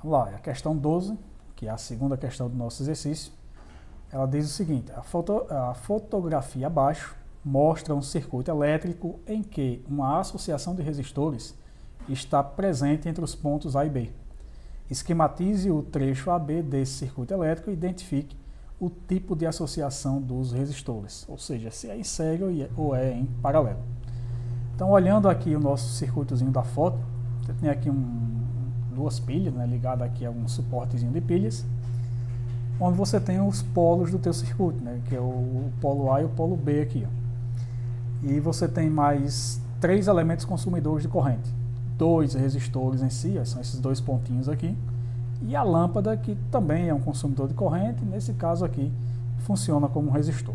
Vamos lá, a questão 12, que é a segunda questão do nosso exercício, ela diz o seguinte: a fotografia abaixo mostra um circuito elétrico em que uma associação de resistores está presente entre os pontos A e B. Esquematize o trecho AB desse circuito elétrico e identifique o tipo de associação dos resistores, ou seja, se é em série ou é em paralelo. Então, olhando aqui o nosso circuitozinho da foto, você tem aqui duas pilhas, né, ligadas aqui a um suportezinho de pilhas, onde você tem os polos do teu circuito, né, que é o polo A e o polo B aqui. Ó. E você tem mais 3 elementos consumidores de corrente. 2 resistores em si, são esses 2 pontinhos aqui, e a lâmpada, que também é um consumidor de corrente, nesse caso aqui funciona como um resistor.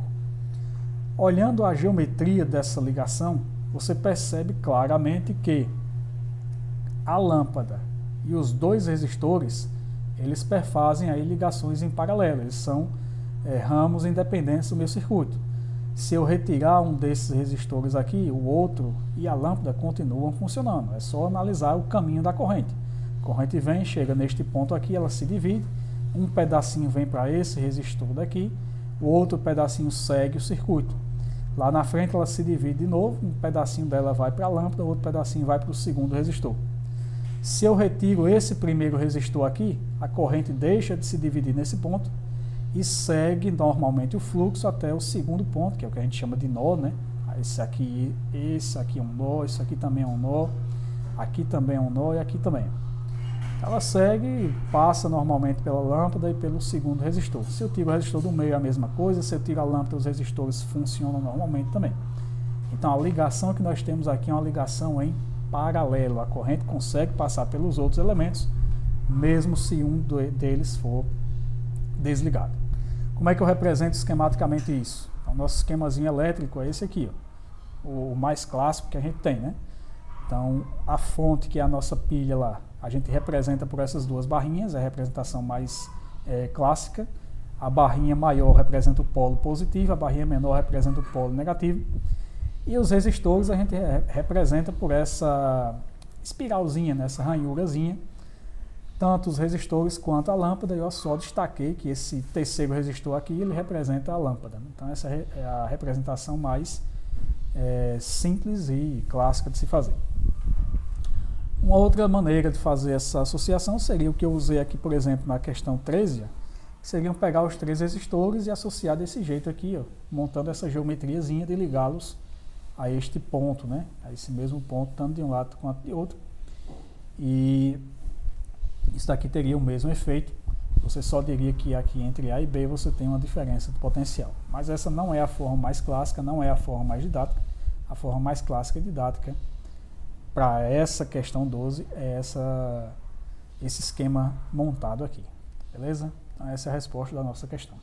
Olhando a geometria dessa ligação, você percebe claramente que a lâmpada e os 2 resistores, eles perfazem aí ligações em paralelo, eles são ramos independentes do meu circuito. Se eu retirar um desses resistores aqui, o outro e a lâmpada continuam funcionando. É só analisar o caminho da corrente. A corrente vem, chega neste ponto aqui, ela se divide. Um pedacinho vem para esse resistor daqui, o outro pedacinho segue o circuito. Lá na frente ela se divide de novo, um pedacinho dela vai para a lâmpada, outro pedacinho vai para o segundo resistor. Se eu retiro esse primeiro resistor aqui, a corrente deixa de se dividir nesse ponto e segue normalmente o fluxo até o segundo ponto, que é o que a gente chama de nó, né? Esse aqui é um nó, isso aqui também é um nó, aqui também é um nó e aqui também. Ela segue e passa normalmente pela lâmpada e pelo segundo resistor. Se eu tiro o resistor do meio é a mesma coisa, se eu tiro a lâmpada, os resistores funcionam normalmente também. Então a ligação que nós temos aqui é uma ligação em paralelo. A corrente consegue passar pelos outros elementos, mesmo se um deles for desligado. Como é que eu represento esquematicamente isso? Então, nosso esquemazinho elétrico é esse aqui, ó, o mais clássico que a gente tem, né? Então, a fonte, que é a nossa pilha lá, a gente representa por essas 2 barrinhas, é a representação mais clássica. A barrinha maior representa o polo positivo, a barrinha menor representa o polo negativo. E os resistores a gente representa por essa espiralzinha, né, essa ranhurazinha. Tanto os resistores quanto a lâmpada, eu só destaquei que esse terceiro resistor aqui, ele representa a lâmpada. Então essa é a representação mais simples e clássica de se fazer. Uma outra maneira de fazer essa associação seria o que eu usei aqui, por exemplo, na questão 13, que seriam pegar os 3 resistores e associar desse jeito aqui, ó, montando essa geometriazinha de ligá-los a este ponto, né, a esse mesmo ponto, tanto de um lado quanto de outro. E isso daqui teria o mesmo efeito, você só diria que aqui entre A e B você tem uma diferença de potencial. Mas essa não é a forma mais clássica, não é a forma mais didática. A forma mais clássica e didática para essa questão 12 é esse esquema montado aqui. Beleza? Então essa é a resposta da nossa questão.